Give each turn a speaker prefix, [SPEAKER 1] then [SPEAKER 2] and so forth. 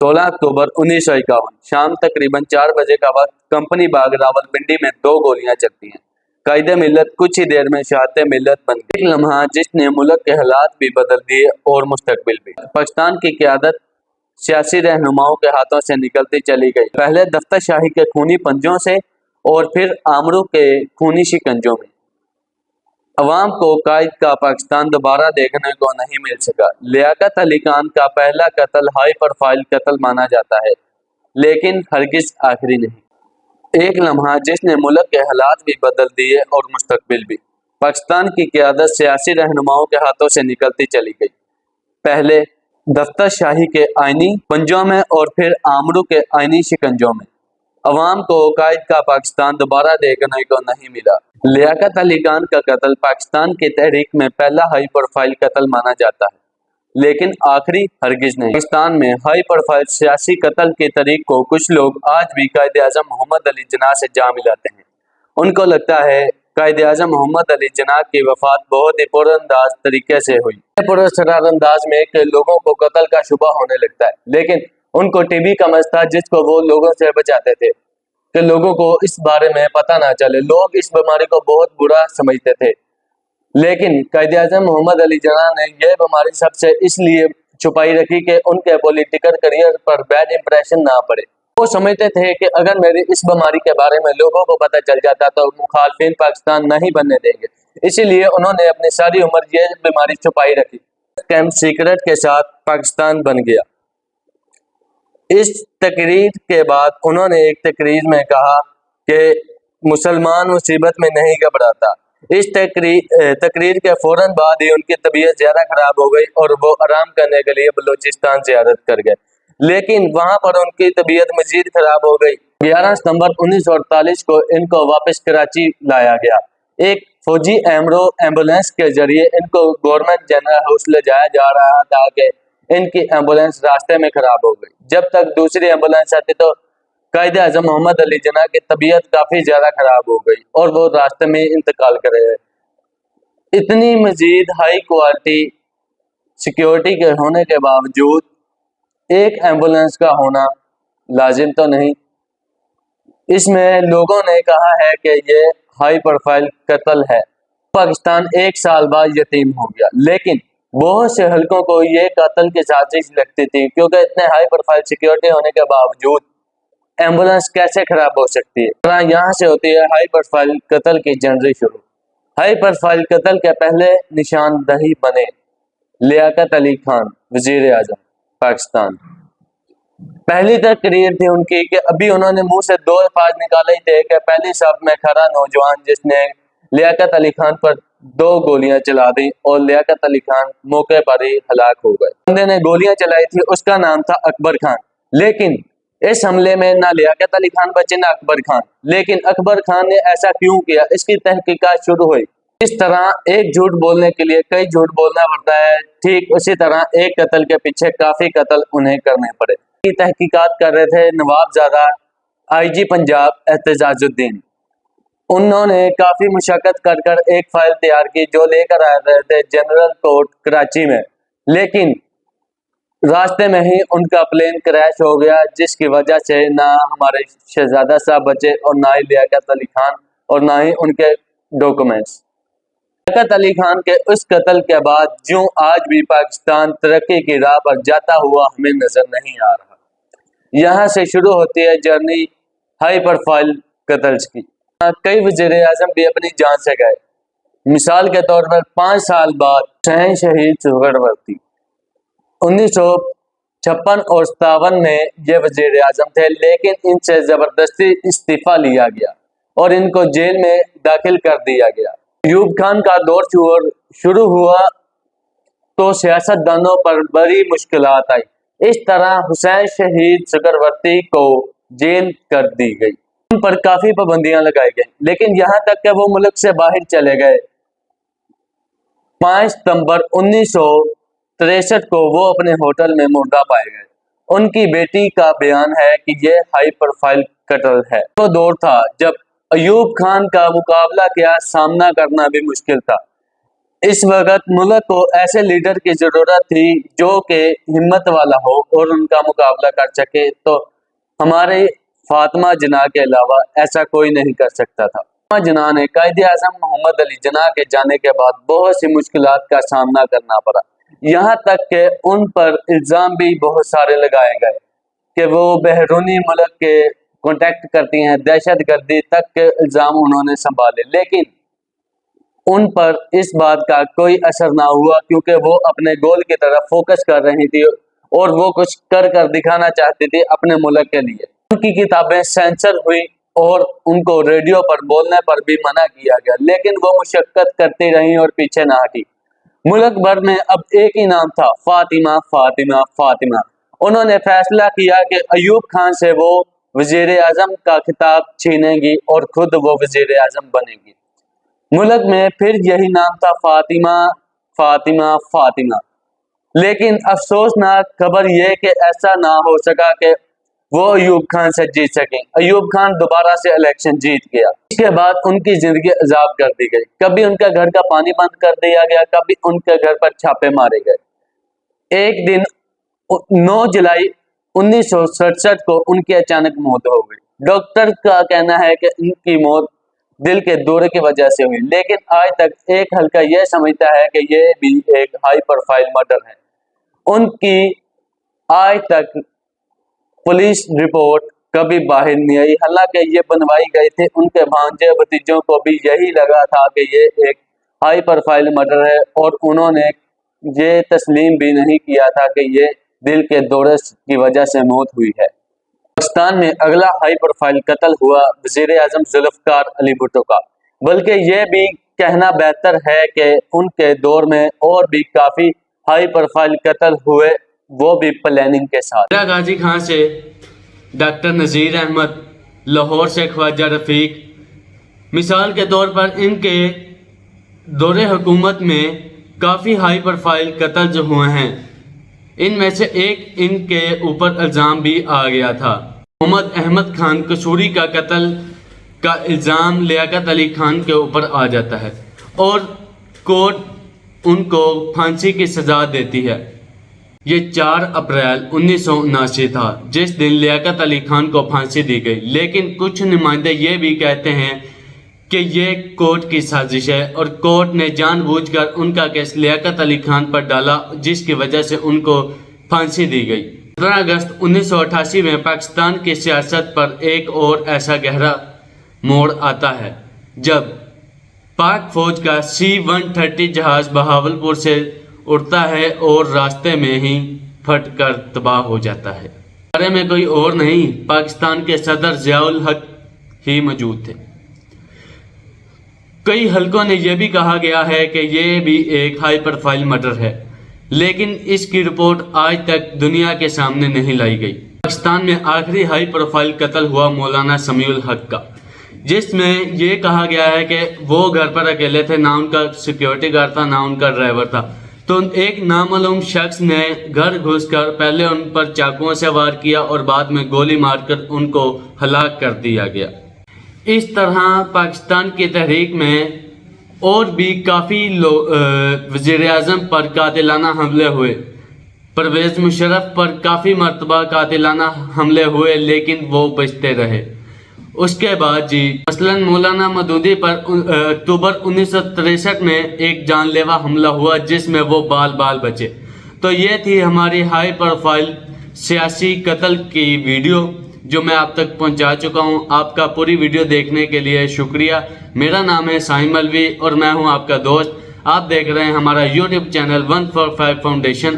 [SPEAKER 1] 16 अक्टूबर 1951 शाम तकरीबन 4 बजे का वक्त कंपनी बाग रावलपिंडी में 2 गोलियां चलती हैं। कायदे मिल्लत कुछ ही देर में शहादत मिल्लत बन गई। एक लम्हा जिसने मुल्क के हालात भी बदल दिए और मुस्तकबिल भी। पाकिस्तान की क़यादत सियासी रहनुमाओं के हाथों से निकलती चली गई, पहले दफ्तर शाही के खूनी पंजों से और फिर आमरों के खूनी शिकंजों में। अवाम को कायद का पाकिस्तान दोबारा देखने को नहीं मिल सका। लियाकत अली खान का पहला कत्ल हाई प्रोफाइल कत्ल माना जाता है, लेकिन हरगिज आखिरी नहीं। एक लम्हा जिसने मुल्क के हालात भी बदल दिए और मुस्तकबिल भी। पाकिस्तान की क़यादत सियासी रहनुमाओं के हाथों से निकलती चली गई, पहले दफ्तर शाही के आईनी पंजों में और फिर आमरों के आईनी शिकंजों में। अवाम को कायद का पाकिस्तान दोबारा देखने को नहीं मिला। लियाकत अली खान का कत्ल पाकिस्तान की तहरीक में पहला हाई प्रोफाइल कत्ल माना जाता है, लेकिन आखिरी हरगिज नहीं। पाकिस्तान में हाई प्रोफाइल सियासी कत्ल की तरीक को कुछ लोग आज भी कायद आज़म मोहम्मद अली जिन्ना से जा मिलाते हैं। उनको लगता है कायद आज़म मोहम्मद अली जिन्ना की वफात बहुत ही पुरअंदाज तरीके से हुई। पुरअसरार अंदाज में कि लोगों को कत्ल का शुबा होने लगता है, लेकिन उनको टीबी का मर्ज था जिसको वो लोगों से बचाते थे कि लोगों को इस बारे में पता ना चले। लोग इस बीमारी को बहुत बुरा समझते थे, लेकिन कायद आज़म मोहम्मद अली जिन्ना ने यह बीमारी सबसे इसलिए छुपाई रखी कि उनके पॉलिटिकल करियर पर बैड इंप्रेशन ना पड़े। वो समझते थे कि अगर मेरी इस बीमारी के बारे में लोगों को पता चल जाता तो मुखालफिन पाकिस्तान नहीं बनने देंगे। इसीलिए उन्होंने अपनी सारी उम्र ये बीमारी छुपाई रखी। कैंप सीक्रेट के साथ पाकिस्तान बन गया। इस तकरीर के बाद उन्होंने एक तकरीर में कहा कि मुसलमान मुसीबत में नहीं घबराता। इस तकरीर के फौरन बाद ही उनकी तबीयत ज़्यादा खराब हो गई और वो आराम करने के लिए बलूचिस्तान ज़ियारत कर गए, लेकिन वहां पर उनकी तबीयत मजीद खराब हो गई। 11 सितंबर 1948 को इनको वापस कराची लाया गया। एक फौजी एम्बुलेंस के जरिए इनको गवर्नमेंट जनरल हाउस ले जाया जा रहा था कि इनकी एम्बुलेंस रास्ते में खराब हो गई। जब तक दूसरी एम्बुलेंस आती तो कायद आज़म मोहम्मद अली जिन्ना की तबीयत काफी ज्यादा खराब हो गई और वो रास्ते में इंतकाल कर गए। इतनी मजीद हाई क्वालिटी सिक्योरिटी के होने के बावजूद एक एम्बुलेंस का होना लाजिम तो नहीं। इसमें लोगों ने कहा है कि ये हाई प्रोफाइल कत्ल है। पाकिस्तान 1 साल बाद यतीम हो गया, लेकिन बहुत से हलकों को ये कत्ल की साजिश लगती थी, क्योंकि इतने हाई प्रोफाइल सिक्योरिटी होने के बावजूद एम्बुलेंस कैसे खराब हो सकती है। यहाँ से होती है हाई प्रोफाइल कत्ल की जर्नी शुरू। हाई प्रोफाइल कत्ल के पहले निशानदही बने लियाकत अली खान, वजीर आजम पाकिस्तान। पहली तकरीर थी उनकी कि अभी उन्होंने मुंह से 2 अल्फाज निकाले ही थे कि पहली सब में खड़ा नौजवान जिसने लियाकत अली खान पर 2 गोलियां चला दी और लियाकत अली खान मौके पर ही हलाक हो गए। बंदे ने गोलियां चलाई थी, उसका नाम था अकबर खान, लेकिन इस हमले में ना लियाकत अली खान बचे ना अकबर खान। लेकिन अकबर खान ने ऐसा क्यों किया, इसकी तहकीकात शुरू हुई। इस तरह एक झूठ बोलने के लिए कई झूठ बोलना पड़ता है, ठीक उसी तरह एक कत्ल के पीछे काफी कत्ल उन्हें करने पड़े। तहकीकात कर रहे थे नवाबजादा आईजी पंजाब एहतजाजुद्दीन। उन्होंने काफी मुशक्कत कर कर एक फाइल तैयार की जो लेकर आ रहे थे जनरल कोर्ट कराची में, लेकिन रास्ते में ही उनका प्लेन क्रैश हो गया, जिसकी वजह से ना हमारे शहजादा साहब बचे और ना ही लियाकत अली खान और ना ही उनके डॉक्यूमेंट्स। लियाकत अली खान के उस कत्ल के बाद जो आज भी पाकिस्तान तरक्की की राह पर जाता हुआ हमें नजर नहीं आ रहा। यहाँ से शुरू होती है जर्नी हाई प्रोफाइल कत्ल्स की। कई वज़ीर आज़म भी अपनी जान से गए। मिसाल के तौर पर 5 साल बाद हुसैन शहीद सुहरावर्दी 1956 और 57 में ये वज़ीर आज़म थे, लेकिन इनसे जबरदस्ती इस्तीफा लिया गया और इनको जेल में दाखिल कर दिया गया। अयूब खान का दौर शुरू हुआ तो सियासतदानों पर बड़ी मुश्किलात आई। इस तरह हुसैन शहीद सुहरावर्दी को जेल कर दी गई, उन पर काफी पाबंदियां लगाई गई, लेकिन यहाँ तक कि वो मुल्क से बाहर चले गए। 5 सितंबर 1963 को वो अपने होटल में मुर्दा पाए गए। उनकी बेटी का बयान है कि ये हाई प्रोफाइल कत्ल है। वो दौर था जब अयूब खान का मुकाबला किया सामना करना भी मुश्किल था। اس وقت ملک کو ایسے لیڈر کی ضرورت تھی جو کہ ہمت والا ہو اور ان کا مقابلہ کر سکے، تو ہمارے فاطمہ جناح کے علاوہ ایسا کوئی نہیں کر سکتا تھا۔ فاطمہ جناح نے قائد اعظم محمد علی جناح کے جانے کے بعد بہت سی مشکلات کا سامنا کرنا پڑا، یہاں تک کہ ان پر الزام بھی بہت سارے لگائے گئے کہ وہ بیرونی ملک کے کانٹیکٹ کرتی ہیں، دہشت گردی تک کے الزام انہوں نے سنبھالے، لیکن ان پر اس بات کا کوئی اثر نہ ہوا کیونکہ وہ اپنے گول کی طرف فوکس کر رہی تھی اور وہ کچھ کر دکھانا چاہتی تھی اپنے ملک کے لیے۔ ان کی کتابیں سینسر ہوئی اور ان کو ریڈیو پر بولنے پر بھی منع کیا گیا، لیکن وہ مشقت کرتی رہی اور پیچھے نہ ہٹی۔ ملک بھر میں اب ایک ہی نام تھا، فاطمہ فاطمہ فاطمہ۔ انہوں نے فیصلہ کیا کہ ایوب خان سے وہ وزیر اعظم کا خطاب چھینیں گی اور خود وہ وزیر اعظم بنے گی۔ ملک میں پھر یہی نام تھا، فاطمہ فاطمہ فاطمہ۔ لیکن افسوسناک خبر یہ کہ ایسا نہ ہو سکا کہ وہ ایوب خان سے جیت سکیں۔ ایوب خان دوبارہ سے الیکشن جیت گیا۔ اس کے بعد ان کی زندگی عذاب کر دی گئی، کبھی ان کے گھر کا پانی بند کر دیا گیا، کبھی ان کے گھر پر چھاپے مارے گئے۔ ایک دن 9 جولائی 1967 کو ان کی اچانک موت ہو گئی۔ ڈاکٹر کا کہنا ہے کہ ان کی موت دل کے دورے کی وجہ سے ہوئی، لیکن آج تک ایک حلقہ یہ سمجھتا ہے کہ یہ بھی ایک ہائی پروفائل مرڈر ہے۔ ان کی آج تک پولیس رپورٹ کبھی باہر نہیں آئی، حالانکہ یہ بنوائی گئی تھی۔ ان کے بھانجے بھتیجوں کو بھی یہی لگا تھا کہ یہ ایک ہائی پروفائل مرڈر ہے، اور انہوں نے یہ تسلیم بھی نہیں کیا تھا کہ یہ دل کے دورے کی وجہ سے موت ہوئی ہے۔ پاکستان میں اگلا ہائی پروفائل قتل ہوا وزیر اعظم ذوالفقار علی بھٹو کا، بلکہ یہ بھی کہنا بہتر ہے کہ ان کے دور میں اور بھی کافی ہائی پروفائل قتل ہوئے، وہ بھی پلاننگ کے ساتھ۔
[SPEAKER 2] اندا غازی خان سے ڈاکٹر نذیر احمد، لاہور سے خواجہ رفیق، مثال کے طور پر ان کے دور حکومت میں کافی ہائی پروفائل قتل جو ہوئے ہیں، ان میں سے ایک ان کے اوپر الزام بھی آ گیا تھا۔ محمد احمد خان قصوری کا قتل کا الزام لیاقت علی خان کے اوپر آ جاتا ہے اور کورٹ ان کو پھانسی کی سزا دیتی ہے۔ یہ 4 اپریل 1979 تھا جس دن لیاقت علی خان کو پھانسی دی گئی، لیکن کچھ نمائندے یہ بھی کہتے ہیں کہ یہ کورٹ کی سازش ہے اور کورٹ نے جان بوجھ کر ان کا کیس لیاقت علی خان پر ڈالا، جس کی وجہ سے ان کو پھانسی دی گئی۔ 15 اگست 1988 میں پاکستان کی سیاست پر ایک اور ایسا گہرا موڑ آتا ہے جب پاک فوج کا C-130 جہاز بہاولپور سے اڑتا ہے اور راستے میں ہی پھٹ کر تباہ ہو جاتا ہے۔ بارے میں کوئی اور نہیں، پاکستان کے صدر ضیاء الحق ہی موجود تھے۔ کئی حلقوں نے یہ بھی کہا گیا ہے کہ یہ بھی ایک ہائی پروفائل مرڈر ہے، لیکن اس کی رپورٹ آج تک دنیا کے سامنے نہیں لائی گئی۔ پاکستان میں آخری ہائی پروفائل قتل ہوا مولانا سمیع الحق کا، جس میں یہ کہا گیا ہے کہ وہ گھر پر اکیلے تھے، نہ ان کا سیکیورٹی گارڈ تھا نہ ان کا ڈرائیور تھا، تو ایک نامعلوم شخص نے گھر گھس کر پہلے ان پر چاقوؤں سے وار کیا اور بعد میں گولی مار کر ان کو ہلاک کر دیا گیا۔ اس طرح پاکستان کی تحریک میں اور بھی کافی وزیر اعظم پر قاتلانہ حملے ہوئے، پرویز مشرف پر کافی مرتبہ قاتلانہ حملے ہوئے، لیکن وہ بچتے رہے۔ اس کے بعد مثلاً مولانا مودودی پر اکتوبر 1963 میں ایک جان لیوا حملہ ہوا جس میں وہ بال بچے۔ تو یہ تھی ہماری ہائی پروفائل سیاسی قتل کی ویڈیو جو میں آپ تک پہنچا چکا ہوں۔ آپ کا پوری ویڈیو دیکھنے کے لیے شکریہ۔ میرا نام ہے سائم ملوی اور میں ہوں آپ کا دوست۔ آپ دیکھ رہے ہیں ہمارا YouTube چینل 145 فاؤنڈیشن۔